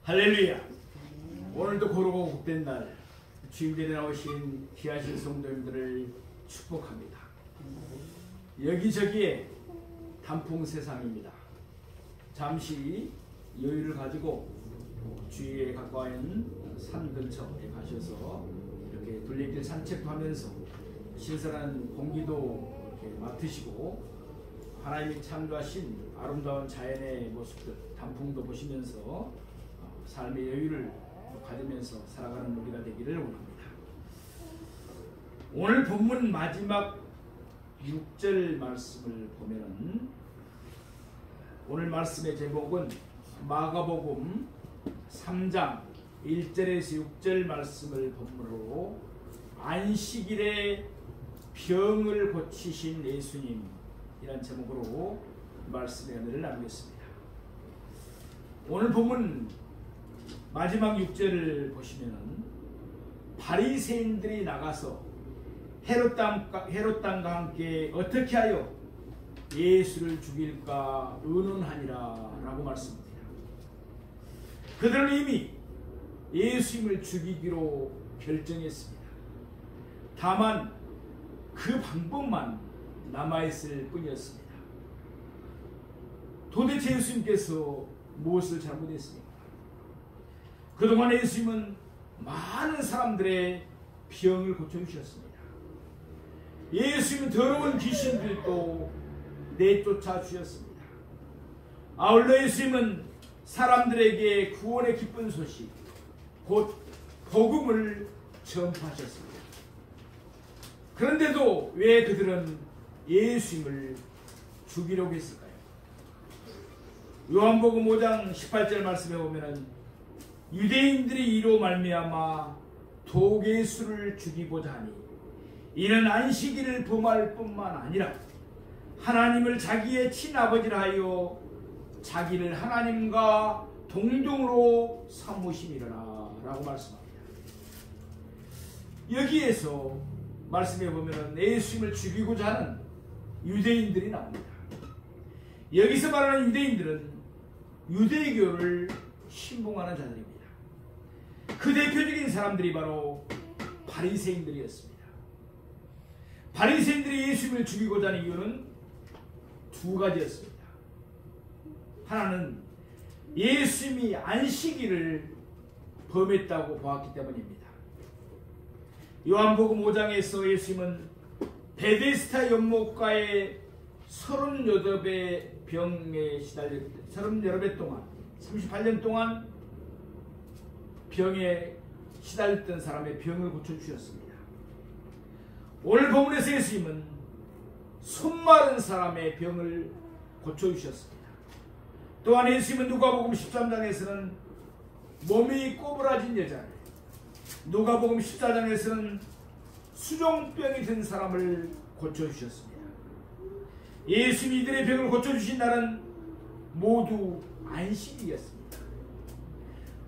할렐루야. 오늘도 고르고 복된 날 주임전에 나오신 귀하신 성도님들을 축복합니다. 여기저기에 단풍 세상입니다. 잠시 여유를 가지고 주위에 가까워 있는 산 근처에 가셔서 이렇게 둘레길 산책도 하면서 신선한 공기도 이렇게 맡으시고 하나님이 창조하신 아름다운 자연의 모습들, 단풍도 보시면서 삶의 여유를 가지면서 살아가는 우리가 되기를 원합니다. 오늘 본문 마지막 6절 말씀을 보면은 오늘 말씀의 제목은 마가복음 3장 1절에서 6절 말씀을 본문으로 안식일에 병을 고치신 예수님이란 제목으로 말씀의 은혜를 나누겠습니다. 오늘 본문 마지막 6절을 보시면은 바리새인들이 나가서 헤롯 땅과 함께 어떻게 하여 예수를 죽일까 의논하니라 라고 말씀합니다. 그들은 이미 예수님을 죽이기로 결정했습니다. 다만 그 방법만 남아있을 뿐이었습니다. 도대체 예수님께서 무엇을 잘못했습니까? 그동안 예수님은 많은 사람들의 병을 고쳐주셨습니다. 예수님은 더러운 귀신들도 내쫓아 주셨습니다. 아울러 예수님은 사람들에게 구원의 기쁜 소식, 곧 복음을 전파하셨습니다. 그런데도 왜 그들은 예수님을 죽이려고 했을까요? 요한복음 5장 18절 말씀에 보면은 유대인들이 이로 말미암아 도예수를 죽이고자 하니 이는 안식일을 범할 뿐만 아니라 하나님을 자기의 친아버지라 하여 자기를 하나님과 동등으로 삼으심이라 라고 말씀합니다. 여기에서 말씀해 보면 예수님을 죽이고자 하는 유대인들이 나옵니다. 여기서 말하는 유대인들은 유대교를 신봉하는 자들입니다. 그 대표적인 사람들이 바로 바리새인들이었습니다. 바리새인들이 예수님을 죽이고자 하는 이유는 두 가지였습니다. 하나는 예수님이 안식일을 범했다고 보았기 때문입니다. 요한복음 5장에서 예수님은 베데스다 연못가에 38의 병에 시달릴 때 38배 동안 38년 동안 병에 시달렸던 사람의 병을 고쳐주셨습니다. 오늘 본문에서 예수님은 손마른 사람의 병을 고쳐주셨습니다. 또한 예수님은 누가복음 13장에서는 몸이 꼬부라진 여자를, 누가복음 14장에서는 수종병이 든 사람을 고쳐주셨습니다. 예수님이 이들의 병을 고쳐주신 날은 모두 안식일이었습니다.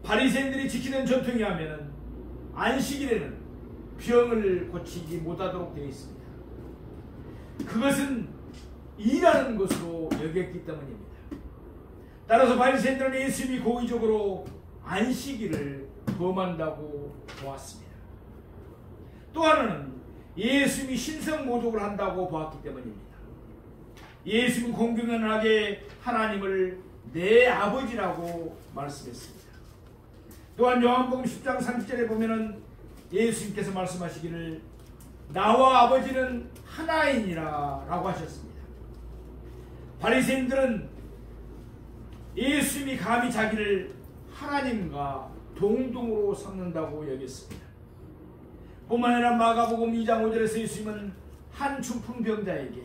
바리새인들이 지키는 전통에 하면 안식일에는 병을 고치지 못하도록 되어 있습니다. 그것은 일하는 것으로 여겼기 때문입니다. 따라서 바리새인들은 예수님이 고의적으로 안식일을 범한다고 보았습니다. 또 하나는 예수님이 신성모독을 한다고 보았기 때문입니다. 예수님은 공공연하게 하나님을 내 아버지라고 말씀했습니다. 또한 요한복음 10장 30절에 보면은 예수님께서 말씀하시기를 나와 아버지는 하나이니라 라고 하셨습니다. 바리새인들은 예수님이 감히 자기를 하나님과 동등으로 삼는다고 여겼습니다. 뿐만 아니라 마가복음 2장 5절에서 예수님은 한 중풍병자에게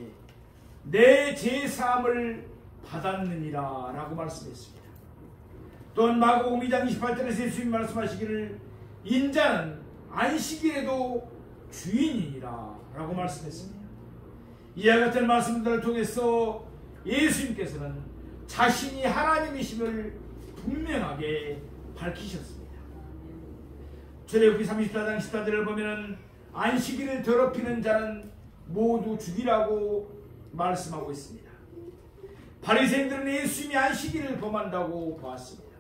내 죄사함을 받았느니라 라고 말씀했습니다. 또한 마가복음 2장 28절에서 예수님이 말씀하시기를 인자는 안식일에도 주인이니라 라고 말씀했습니다. 이와 같은 말씀들을 통해서 예수님께서는 자신이 하나님이심을 분명하게 밝히셨습니다. 출애굽기 34장 14절을 보면 안식일을 더럽히는 자는 모두 죽이라고 말씀하고 있습니다. 바리새인들은 예수님이 안식일을 범한다고 보았습니다.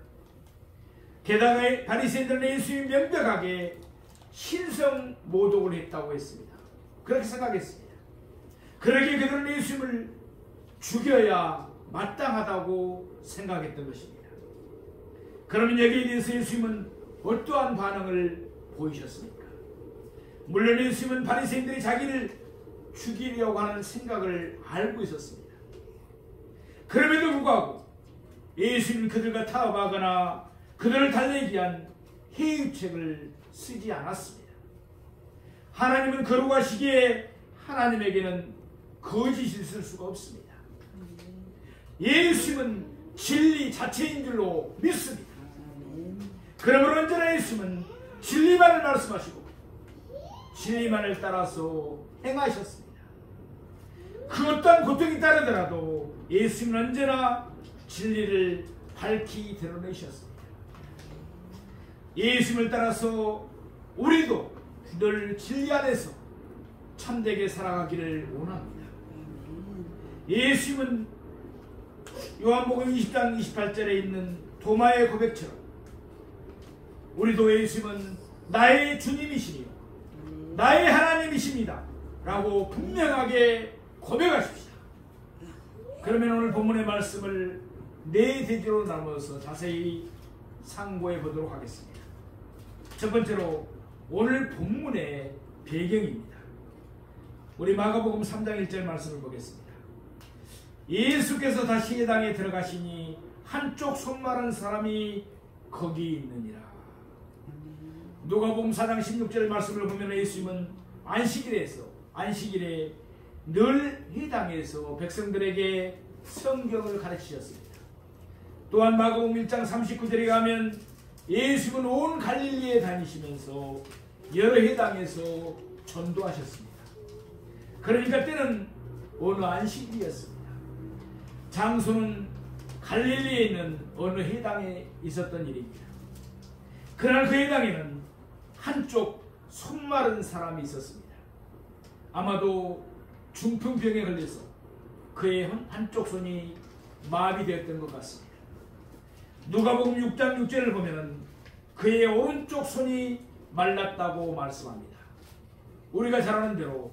게다가 바리새인들은 예수님이 명백하게 신성 모독을 했다고 했습니다. 그렇게 생각했습니다. 그러기에 그들은 예수님을 죽여야 마땅하다고 생각했던 것입니다. 그러면 여기에 대해서 예수님은 어떠한 반응을 보이셨습니까? 물론 예수님은 바리새인들이 자기를 죽이려고 하는 생각을 알고 있었습니다. 그럼에도 불구하고 예수님은 그들과 타협하거나 그들을 달래기 위한 해유책을 쓰지 않았습니다. 하나님은 거룩하시기에 하나님에게는 거짓이 있을 수가 없습니다. 예수님은 진리 자체인 줄로 믿습니다. 그러므로 언제나 예수님은 진리만을 말씀하시고 진리만을 따라서 행하셨습니다. 그 어떠한 고통이 따르더라도 예수님은 언제나 진리를 밝히 드러내셨습니다. 예수님을 따라서 우리도 늘 진리 안에서 참되게 살아가기를 원합니다. 예수님은 요한복음 20장 28절에 있는 도마의 고백처럼 우리도 예수님은 나의 주님이시니요 나의 하나님이십니다 라고 분명하게 고백하십시다. 그러면 오늘 본문의 말씀을 네 대지로 나누어서 자세히 상고해 보도록 하겠습니다. 첫 번째로 오늘 본문의 배경입니다. 우리 마가복음 3장 1절 말씀을 보겠습니다. 예수께서 다시 회당에 들어가시니 한쪽 손 마른 사람이 거기 있느니라. 누가복음 4장 16절 말씀을 보면 예수님은 안식일에 늘 회당에서 백성들에게 성경을 가르치셨습니다. 또한 마가복음 1장 39절에 가면 예수님은 온 갈릴리에 다니시면서 여러 회당에서 전도하셨습니다. 그러니까 때는 어느 안식일이었습니다. 장소는 갈릴리에 있는 어느 회당에 있었던 일입니다. 그날 그 회당에는 한쪽 손 마른 사람이 있었습니다. 아마도 중풍병에 걸려서 그의 한쪽 손이 마비되었던 것 같습니다. 누가복음 6장 6절을 보면 그의 오른쪽 손이 말랐다고 말씀합니다. 우리가 잘 아는 대로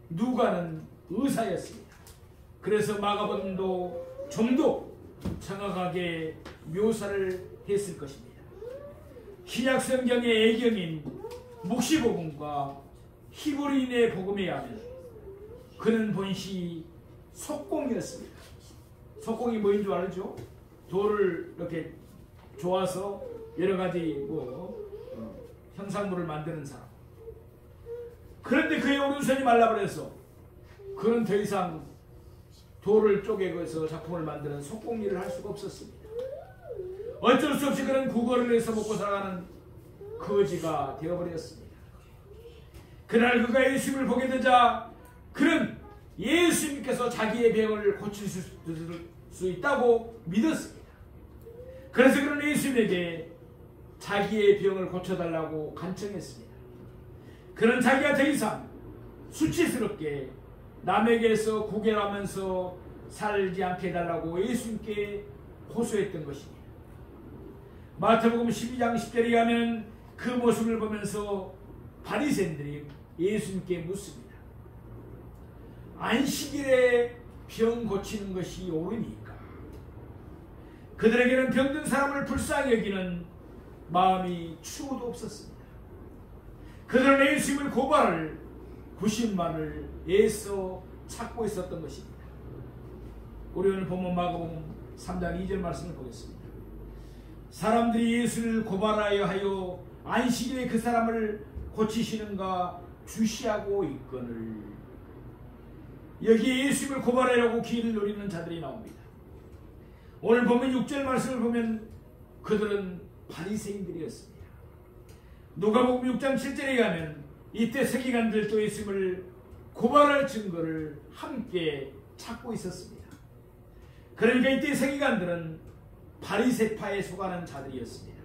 누가는 의사였습니다. 그래서 마가복음도 좀 더 정확하게 묘사를 했을 것입니다. 신약 성경의 애경인 묵시복음과 히브리인의 복음에 의하면 그는 본시 석공이었습니다. 석공이 뭐인 줄 알죠? 돌을 이렇게 조아서 여러 가지 형상물을 만드는 사람. 그런데 그의 오른손이 말라버려서 그는 더 이상 돌을 쪼개서 작품을 만드는 석공일을 할 수가 없었습니다. 어쩔 수 없이 그는 구걸을 해서 먹고 살아가는 거지가 되어버렸습니다. 그날 그가 예수님을 보게 되자 그는 예수님께서 자기의 병을 고칠 수 있다고 믿었습니다. 그래서 그는 예수님에게 자기의 병을 고쳐달라고 간청했습니다. 그는 자기가 더 이상 수치스럽게 남에게서 구걸하면서 살지 않게 해달라고 예수님께 호소했던 것입니다. 마태복음 12장 10절에 가면 그 모습을 보면서 바리새인들이 예수님께 묻습니다. 안식일에 병 고치는 것이 옳으니까? 그들에게는 병든 사람을 불쌍히 여기는 마음이 추호도 없었습니다. 그들은 예수님을 고발할 구심만을 애써 찾고 있었던 것입니다. 우리 오늘 본문 마가복음 3장 2절 말씀을 보겠습니다. 사람들이 예수를 고발하여 하여 안식일에 그 사람을 고치시는가 주시하고 있거늘. 여기 예수님을 고발하려고 기회를 노리는 자들이 나옵니다. 오늘 보면 6절 말씀을 보면 그들은 바리새인들이었습니다. 누가복음 6장 7절에 가면 이때 서기관들도 예수님을 고발할 증거를 함께 찾고 있었습니다. 그러니까 이때 서기관들은 바리새파에 속하는 자들이었습니다.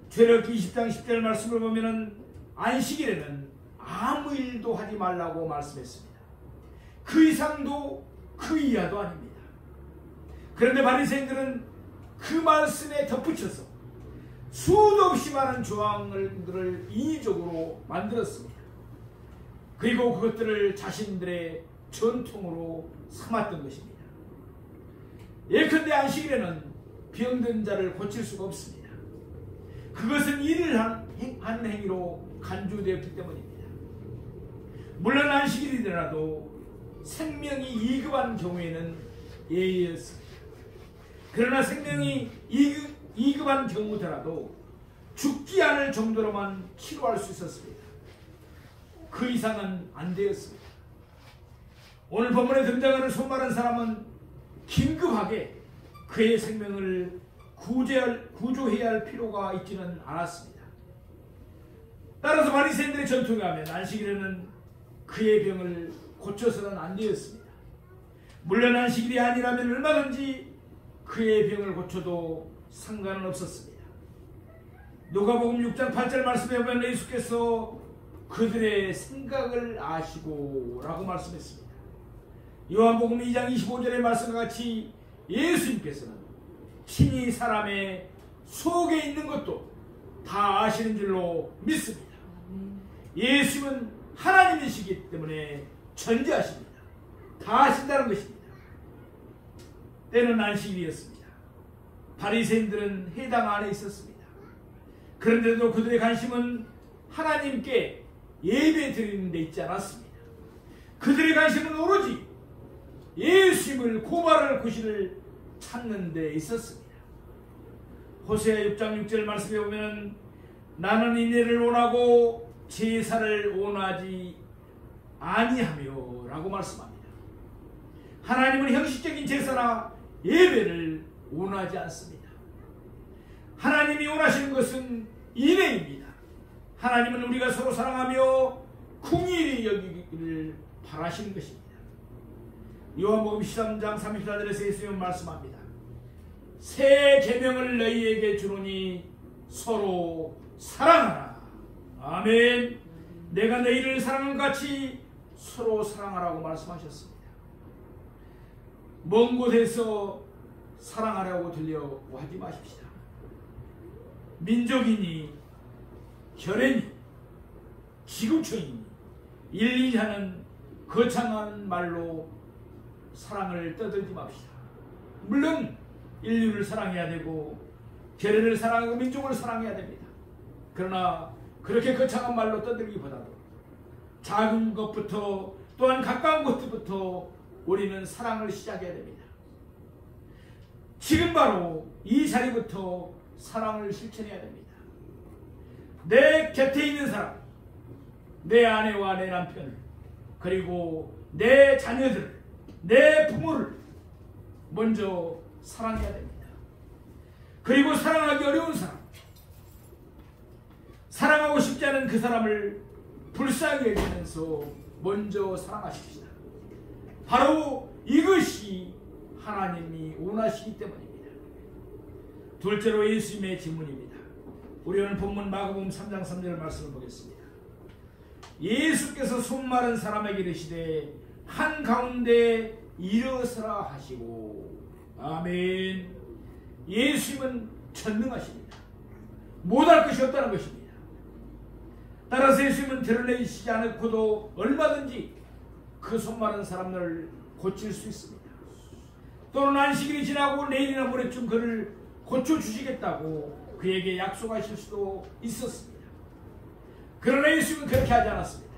출애굽기 20장 10절 말씀을 보면 안식일에는 아무 일도 하지 말라고 말씀했습니다. 그 이상도 그 이하도 아닙니다. 그런데 바리새인들은 그 말씀에 덧붙여서 수도 없이 많은 조항들을 인위적으로 만들었습니다. 그리고 그것들을 자신들의 전통으로 삼았던 것입니다. 예컨대 안식일에는 병든 자를 고칠 수가 없습니다. 그것은 일을 한 행위로 간주되었기 때문입니다. 물론 안식일이더라도 생명이 이급한 경우에는 예의였습니다. 그러나 생명이 이급한 경우더라도 죽지 않을 정도로만 치료할 수 있었습니다. 그 이상은 안 되었습니다. 오늘 본문에 등장하는 손마른 사람은 긴급하게 그의 생명을 구조해야 할 필요가 있지는 않았습니다. 따라서 바리새인들의 전통에 하면 안식일에는 그의 병을 고쳐서는 안 되었습니다. 물론 안식일이 아니라면 얼마든지 그의 병을 고쳐도 상관은 없었습니다. 누가복음 6장 8절 말씀에 보면 예수께서 그들의 생각을 아시고 라고 말씀했습니다. 요한복음 2장 25절의 말씀과 같이 예수님께서는 친히 사람의 속에 있는 것도 다 아시는 줄로 믿습니다. 예수님은 하나님이시기 때문에 전지하십니다. 다 아신다는 것입니다. 때는 안식일이었습니다. 바리새인들은 해당 안에 있었습니다. 그런데도 그들의 관심은 하나님께 예배 드리는 데 있지 않았습니다. 그들의 관심은 오로지 예수님을 고발할 구실을 찾는 데 있었습니다. 호세아 6장 6절 말씀에 보면 나는 인애를 원하고 제사를 원하지 아니하며 라고 말씀합니다. 하나님은 형식적인 제사나 예배를 원하지 않습니다. 하나님이 원하시는 것은 인애입니다. 하나님은 우리가 서로 사랑하며 긍휼히 여기기를 바라시는 것입니다. 요한복음 13장 34절에서 예수님은 말씀합니다. 새 계명을 너희에게 주노니 서로 사랑하라. 아멘. 내가 너희를 사랑한 것 같이 서로 사랑하라고 말씀하셨습니다. 먼 곳에서 사랑하라고 들려고 하지 마십시다. 민족이니 혈연이 지구촌이니 일일이 하는 거창한 말로 사랑을 떠들지 맙시다. 물론 인류를 사랑해야 되고 결례를 사랑하고 민족을 사랑해야 됩니다. 그러나 그렇게 거창한 말로 떠들기보다도 작은 것부터 또한 가까운 것부터 우리는 사랑을 시작해야 됩니다. 지금 바로 이 자리부터 사랑을 실천해야 됩니다. 내 곁에 있는 사람, 내 아내와 내 남편, 그리고 내 자녀들, 내 부모를 먼저 사랑해야 됩니다. 그리고 사랑하기 어려운 사람, 사랑하고 싶지 않은 그 사람을 불쌍히 여기면서 먼저 사랑하십시다. 바로 이것이 하나님이 원하시기 때문입니다. 둘째로 예수님의 질문입니다. 우리는 본문 마가복음 3장 3절 말씀을 보겠습니다. 예수께서 손마른 사람에게 이르시되 한가운데 일어서라 하시고. 아멘. 예수님은 전능하십니다. 못할 것이 없다는 것입니다. 따라서 예수님은 드러내시지 않고도 얼마든지 그 손마른 사람을 고칠 수 있습니다. 또는 안식일이 지나고 내일이나 모레쯤 그를 고쳐주시겠다고 그에게 약속하실 수도 있었습니다. 그러나 예수님은 그렇게 하지 않았습니다.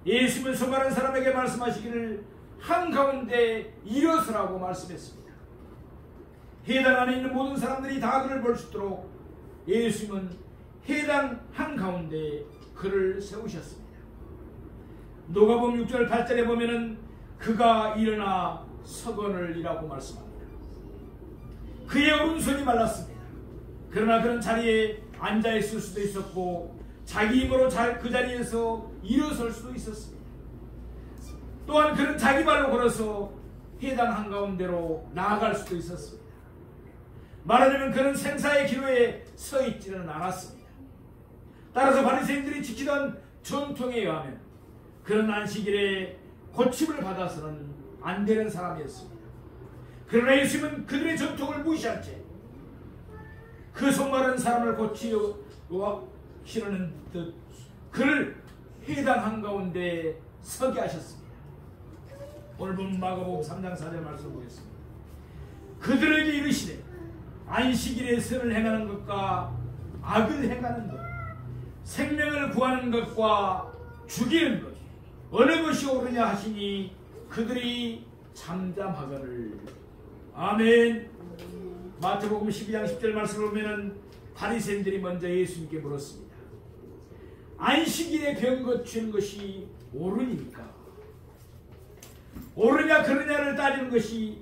예수님은 손마른 사람에게 말씀하시기를 한가운데 일어서라고 말씀했습니다. 해당 안에 있는 모든 사람들이 다 그를 볼 수 있도록 예수님은 해당 한가운데 그를 세우셨습니다. 누가복음 6절 8절에 보면은 그가 일어나 서거늘이라고 말씀합니다. 그의 오른손이 말랐습니다. 그러나 그는 자리에 앉아 있을 수도 있었고 자기 힘으로 그 자리에서 일어설 수도 있었습니다. 또한 그는 자기 발로 걸어서 해당 한가운데로 나아갈 수도 있었습니다. 말하자면 그는 생사의 기로에 서 있지는 않았습니다. 따라서 바리새인들이 지키던 전통에 의하면 그런 안식일에 고침을 받아서는 안 되는 사람이었습니다. 그러나 예수님은 그들의 전통을 무시한 채 그 손마른 사람을 고치려 시르는 듯 그를 회당 한가운데 서게 하셨습니다. 오늘 본 마가복음 3장 4절 말씀을 보겠습니다. 그들에게 이르시되 안식일에 선을 행하는 것과 악을 행하는 것, 생명을 구하는 것과 죽이는 것 어느 것이 옳으냐 하시니 그들이 잠잠하거늘. 아멘. 마태복음 12장 10절 말씀을 보면은 바리새인들이 먼저 예수님께 물었습니다. 안식일에 병 고치는 것이 옳으니까? 옳으냐 그러냐를 따지는 것이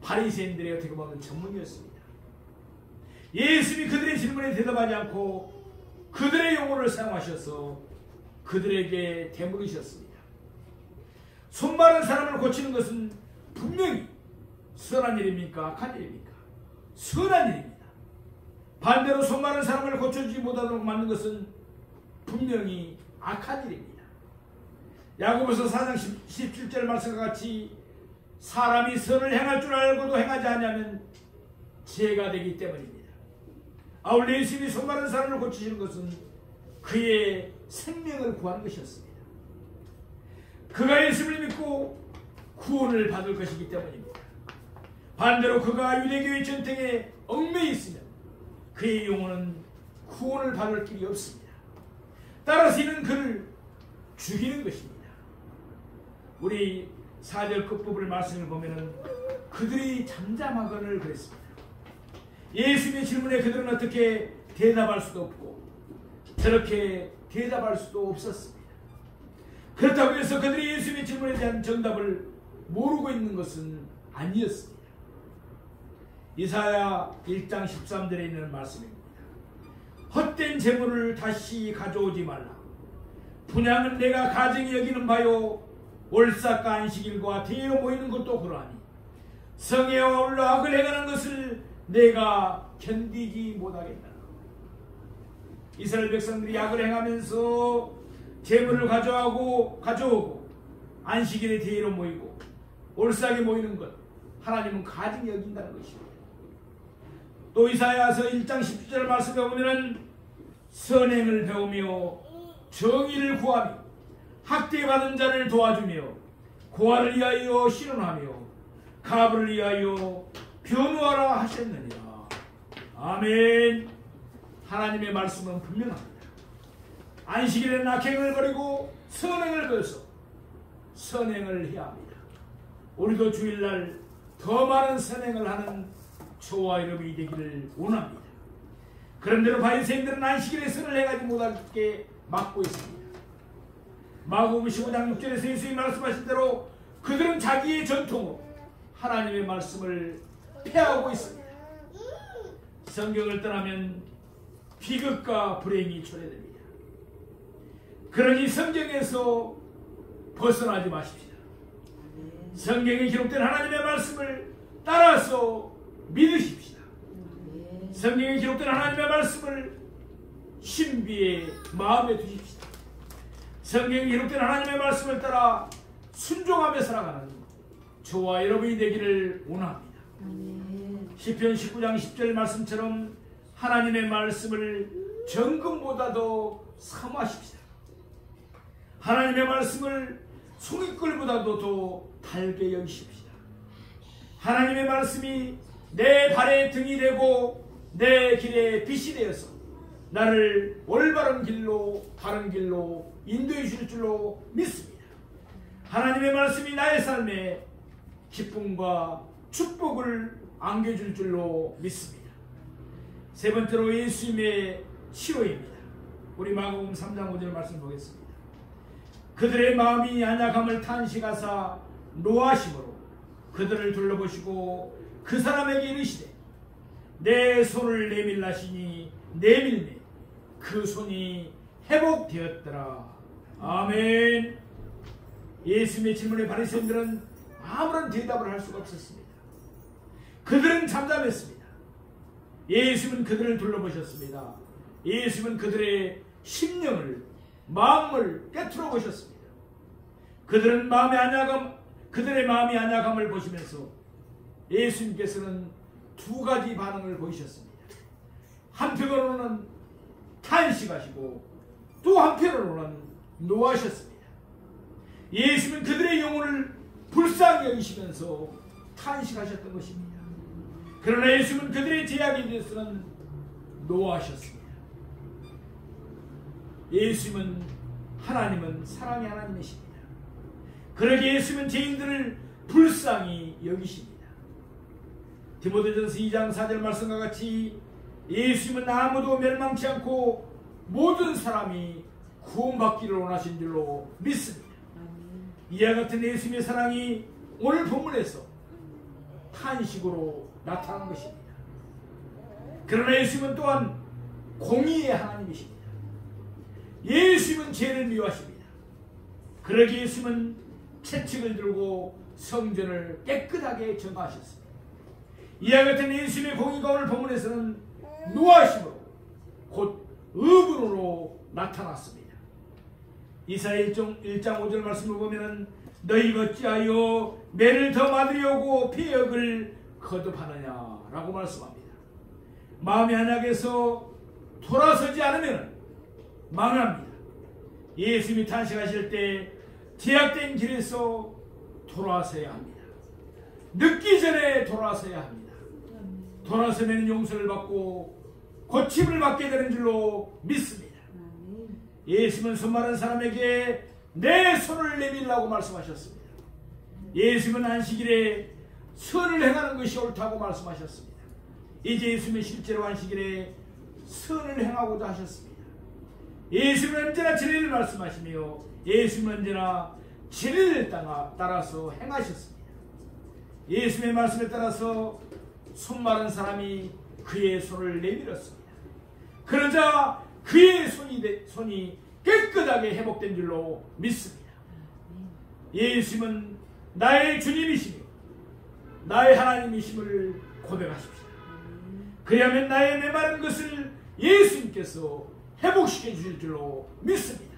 바리새인들의 어떻게 보면 전문이었습니다. 예수님이 그들의 질문에 대답하지 않고 그들의 용어를 사용하셔서 그들에게 되물으셨습니다. 손마른 사람을 고치는 것은 분명히 선한 일입니까? 악한 일입니까? 선한 일입니다. 반대로 손마른 사람을 고쳐주지 못하도록 만든 것은 분명히 악한 일입니다. 야고보서 4장 17절 말씀과 같이 사람이 선을 행할 줄 알고도 행하지 않으면 죄가 되기 때문입니다. 아울러 예수님이 손마른 사람을 고치시는 것은 그의 생명을 구하는 것이었습니다. 그가 예수를 믿고 구원을 받을 것이기 때문입니다. 반대로 그가 유대교의 전통에 얽매여 있으면 그의 영혼은 구원을 받을 길이 없습니다. 따라서 이는 그를 죽이는 것입니다. 우리 4절 끝부분을 말씀을 보면은 그들이 잠잠하거늘 그랬습니다. 예수님의 질문에 그들은 어떻게 대답할 수도 없고 저렇게 대답할 수도 없었습니다. 그렇다고 해서 그들이 예수님의 질문에 대한 정답을 모르고 있는 것은 아니었습니다. 이사야 1장 13절에 있는 말씀입니다. 헛된 재물을 다시 가져오지 말라. 분향은 내가 가증히 여기는 바요 올삭과 안식일과 대회로 모이는 것도 그러하니 성에 올라 악을 행하는 것을 내가 견디지 못하겠다. 이스라엘 백성들이 악을 행하면서 재물을 가져오고 안식일에 대회로 모이고 올삭에 모이는 것 하나님은 가증히 여긴다는 것입니다. 또 이사야서 1장 17절 말씀에 보면은 선행을 배우며 정의를 구하며 학대받은 자를 도와주며 고아를 위하여 신원하며 가부를 위하여 변호하라 하셨느니라. 아멘. 하나님의 말씀은 분명합니다. 안식일에는 악행을 버리고 선행을 배워서 선행을 해야 합니다. 우리도 주일날 더 많은 선행을 하는 저와 여러분이 되기를 원합니다. 그런데도 바리새인들은 안식일에 선을 행하지 못하게 막고 있습니다. 마가복음 15장 6절에서 예수님이 말씀하신 대로 그들은 자기의 전통으로 하나님의 말씀을 폐하고 있습니다. 성경을 떠나면 비극과 불행이 초래됩니다. 그러니 성경에서 벗어나지 마십시다. 성경에 기록된 하나님의 말씀을 따라서 믿으십시다. 성경에 기록된 하나님의 말씀을 신비에 마음에 두십시다. 성경에 기록된 하나님의 말씀을 따라 순종하며 살아가는 저와 여러분이 되기를 원합니다. 시편 19장 10절 말씀처럼 하나님의 말씀을 정금보다도 사모하십시다. 하나님의 말씀을 송이꿀보다도 더 달게 여기십시다. 하나님의 말씀이 내 발의 등이 되고 내 길의 빛이 되어서 나를 올바른 길로 바른 길로 인도해 줄 줄로 믿습니다. 하나님의 말씀이 나의 삶에 기쁨과 축복을 안겨줄 줄로 믿습니다. 세 번째로 예수님의 치료입니다. 우리 마가복음 3장 5절 말씀 보겠습니다. 그들의 마음이 안약함을 탄식하사 노하심으로 그들을 둘러보시고 그 사람에게 이르시되 내 손을 내밀라시니 내밀매 그 손이 회복되었더라. 아멘. 예수님의 질문에 바리새인들은 아무런 대답을 할 수가 없었습니다. 그들은 잠잠했습니다. 예수님은 그들을 둘러보셨습니다. 예수님은 그들의 심령을 마음을 깨트려 보셨습니다. 그들의 마음의 안약함을 보시면서 예수님께서는 두 가지 반응을 보이셨습니다. 한편으로는 탄식하시고 또 한편으로는 노하셨습니다. 예수님은 그들의 영혼을 불쌍히 여기시면서 탄식하셨던 것입니다. 그러나 예수님은 그들의 죄악에 대해서는 노하셨습니다. 예수님은 하나님은 사랑의 하나님이십니다. 그러기에 예수님은 죄인들을 불쌍히 여기십니다. 디모데전서 2장 4절 말씀과 같이 예수님은 아무도 멸망치 않고 모든 사람이 구원받기를 원하신 줄로 믿습니다. 이와 같은 예수님의 사랑이 오늘 본문에서 탄식으로 나타난 것입니다. 그러나 예수님은 또한 공의의 하나님이십니다. 예수님은 죄를 미워하십니다. 그러기에 예수님은 채찍을 들고 성전을 깨끗하게 정하셨습니다. 이와 같은 예수님의 공의가 오늘 본문에서는 노하심으로 곧 의분으로 나타났습니다. 이사야 1장 5절 말씀을 보면 너희가 어찌하여 매를 더 받으려고 폐역을 거듭하느냐 라고 말씀합니다. 마음이 안약해서 돌아서지 않으면 망합니다. 예수님이 탄식하실 때 제약된 길에서 돌아서야 합니다. 늦기 전에 돌아서야 합니다. 돌아서면 용서를 받고 고침을 받게 되는 줄로 믿습니다. 예수님은 손 마른 사람에게 내 손을 내밀라고 말씀하셨습니다. 예수님은 안식일에 선을 행하는 것이 옳다고 말씀하셨습니다. 이제 예수님은 실제로 안식일에 선을 행하고자 하셨습니다. 예수님은 언제나 진리를 말씀하시며 예수님은 언제나 진리를 따라서 행하셨습니다. 예수님의 말씀에 따라서 손 마른 사람이 그의 손을 내밀었습니다. 그러자 그의 손이 깨끗하게 회복된 줄로 믿습니다. 예수님은 나의 주님이시며 나의 하나님이심을 고백하십시오. 그리하면 나의 메마른 것을 예수님께서 회복시켜 주실 줄로 믿습니다.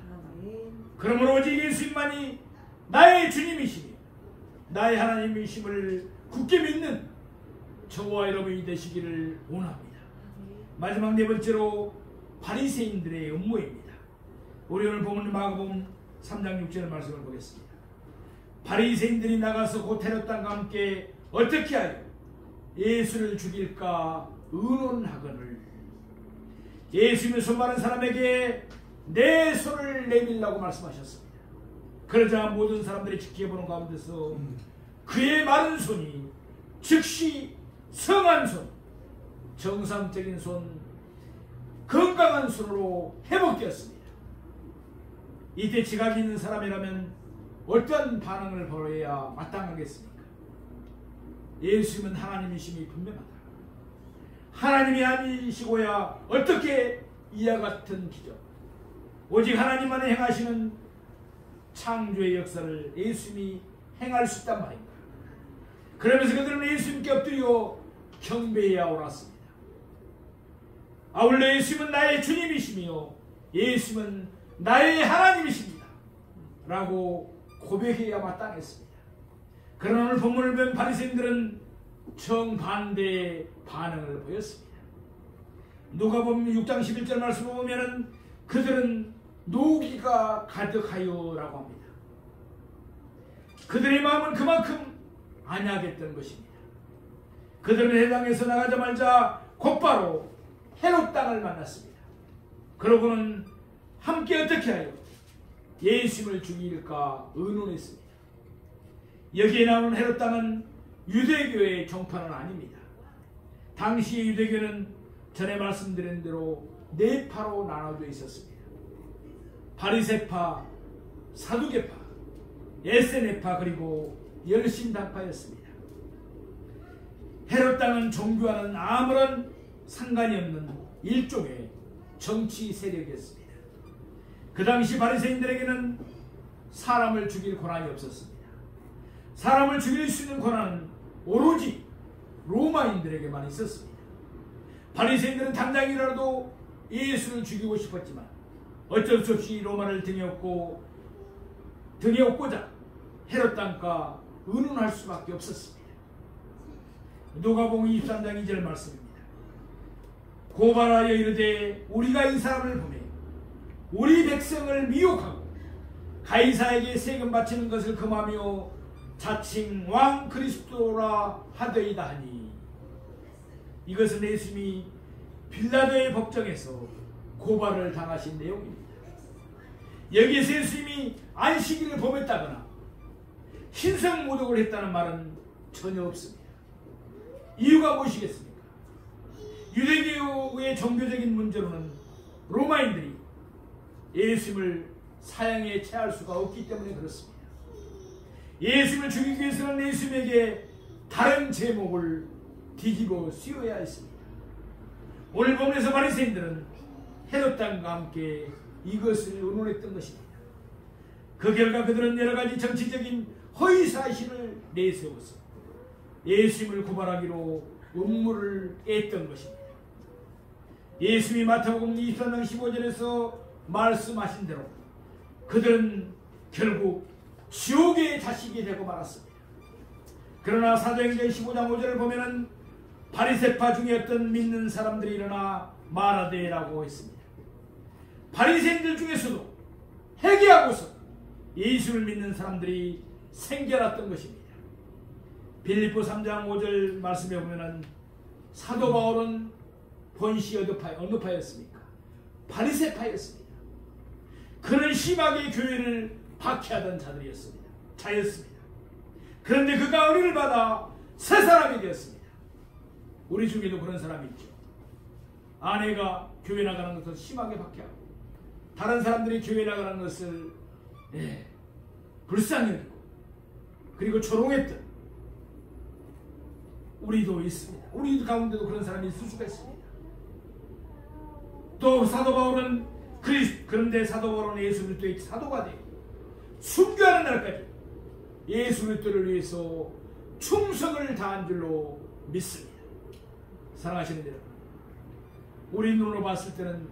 그러므로 오직 예수님만이 나의 주님이시며 나의 하나님이심을 굳게 믿는 저와 여러분이 되시기를 원합니다. 마지막 네 번째로 바리새인들의 음모입니다. 우리 오늘 보면 마가복음 3장 6절 말씀을 보겠습니다. 바리새인들이 나가서 곧 헤롯 왕과 함께 어떻게 하여 예수를 죽일까 의논하거늘 예수님의 손 마른 사람에게 내 손을 내밀라고 말씀하셨습니다. 그러자 모든 사람들이 지켜보는 가운데서 그의 마른 손이 즉시 성한 손, 정상적인 손, 건강한 손으로 회복되었습니다. 이때 지각이 있는 사람이라면 어떤 반응을 보여야 마땅하겠습니까? 예수님은 하나님이심이 분명하다. 하나님이 아니시고야 어떻게 이와 같은 기적, 오직 하나님만이 행하시는 창조의 역사를 예수님이 행할 수 있단 말입니다. 그러면서 그들은 예수님께 엎드려 경배해야 옳았습니다. 아울러 예수님은 나의 주님이시며 예수님은 나의 하나님이십니다 라고 고백해야 마땅했습니다. 그러나 오늘 본문을 본 바리새인들은 정반대의 반응을 보였습니다. 누가복음 6장 11절 말씀을 보면 그들은 노기가 가득하여 라고 합니다. 그들의 마음은 그만큼 안약했던 것입니다. 그들은 해당에서 나가자마자 곧바로 헤롯 땅을 만났습니다. 그러고는 함께 어떻게 하여 예수님을 죽일까 의논했습니다. 여기에 나오는 헤롯 땅은 유대교의 종파는 아닙니다. 당시의 유대교는 전에 말씀드린 대로 네 파로 나눠져 있었습니다. 바리새파, 사두개파, 에세네파 그리고 열심당파였습니다. 헤롯 땅은 종교와는 아무런 상관이 없는 일종의 정치 세력이었습니다. 그 당시 바리새인들에게는 사람을 죽일 권한이 없었습니다. 사람을 죽일 수 있는 권한은 오로지 로마인들에게만 있었습니다. 바리새인들은 당장이라도 예수를 죽이고 싶었지만 어쩔 수 없이 로마를 등에 업고자 헤롯 땅과 의논할 수밖에 없었습니다. 누가복음 23장 2절 말씀입니다. 고발하여 이르되 우리가 이 사람을 보매 우리 백성을 미혹하고 가이사에게 세금 바치는 것을 금하며 자칭 왕 그리스도라 하더이다 하니, 이것은 예수님이 빌라도의 법정에서 고발을 당하신 내용입니다. 여기에서 예수님이 안식일을 범했다거나 신성모독을 했다는 말은 전혀 없습니다. 이유가 무엇이겠습니까? 유대교의 종교적인 문제로는 로마인들이 예수님을 사형에 처할 수가 없기 때문에 그렇습니다. 예수님을 죽이기 위해서는 예수님에게 다른 제목을 뒤집어 씌워야 했습니다. 오늘 본문에서 바리새인들은 헤롯 왕과 함께 이것을 의논했던 것입니다. 그 결과 그들은 여러 가지 정치적인 허위 사실을 내세워서 예수님을 고발하기로 음모를 깼던 것입니다. 예수님이 마태복음 23장 15절에서 말씀하신 대로 그들은 결국 지옥의 자식이 되고 말았습니다. 그러나 사도행전 15장 5절을 보면은 바리새파 중에 어떤 믿는 사람들이 일어나 말하되라고 했습니다. 바리새인들 중에서도 회개하고서 예수를 믿는 사람들이 생겨났던 것입니다. 빌립보 3장 5절 말씀에 보면은 사도 바울은 본시 어느 파였습니까? 바리새파였습니다. 그는 심하게 교회를 박해하던 자였습니다. 그런데 그가 은혜를 받아 새 사람이 되었습니다. 우리 중에도 그런 사람이 있죠. 아내가 교회 나가는 것을 심하게 박해하고 다른 사람들이 교회 나가는 것을 불쌍히 여기고 그리고 조롱했던 우리도 있습니다. 우리 가운데도 그런 사람이 있을 수가 있습니다. 또 사도 바울은 그런데 사도 바울은 예수 그리스도의 사도가 되고 순교하는 날까지 예수 그리스도를 위해서 충성을 다한 줄로 믿습니다. 사랑하시는 여러분, 우리 눈으로 봤을 때는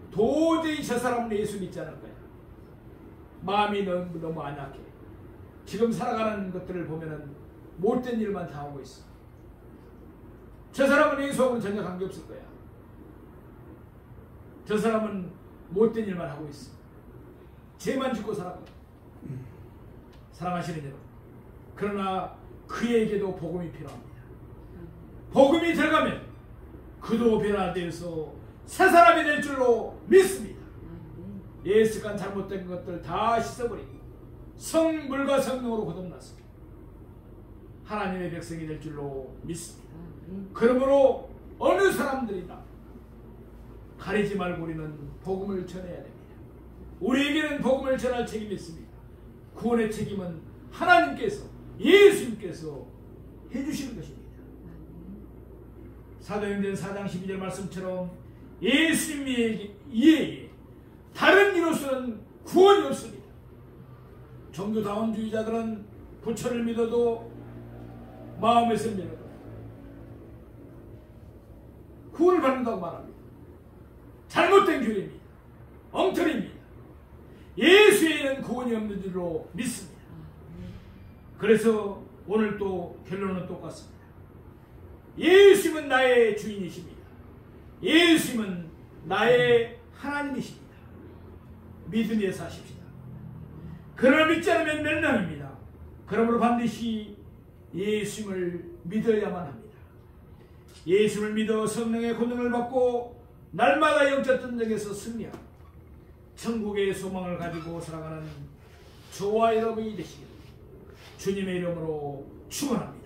도저히 저 사람은 예수 믿지 않을 거야. 마음이 너무 안약해. 지금 살아가는 것들을 보면은 못된 일만 당하고 있어. 저 사람은 예수하고는 전혀 관계없을 거야. 저 사람은 못된 일만 하고 있어. 죄만 짓고 살아가. 사랑하시는 여러분, 그러나 그에게도 복음이 필요합니다. 복음이 들어가면 그도 변화되어서 새 사람이 될 줄로 믿습니다. 예수가 잘못된 것들 다 씻어버리고 성물과 성령으로 거듭나서 하나님의 백성이 될 줄로 믿습니다. 그러므로 어느 사람들이나 가리지 말고 우리는 복음을 전해야 됩니다. 우리에게는 복음을 전할 책임이 있습니다. 구원의 책임은 하나님께서, 예수님께서 해주시는 것입니다. 사도행전 4장 12절 말씀처럼 예수님 이외에 다른 이로서는 구원이 없습니다. 종교다원주의자들은 부처를 믿어도 마음에서 믿어도 구원을 받는다고 말합니다. 잘못된 교회입니다. 엉터리입니다. 예수에는 구원이 없는 줄로 믿습니다. 그래서 오늘 또 결론은 똑같습니다. 예수님은 나의 주인이십니다. 예수님은 나의 하나님이십니다. 믿음에 사십시다. 그를 믿지 않으면 멸망입니다. 그러므로 반드시 예수님을 믿어야만 합니다. 예수를 믿어 성령의 권능을 받고 날마다 영적 전쟁에서 승리하고 천국의 소망을 가지고 살아가는 저와 여러분이 되시기를 주님의 이름으로 축원합니다.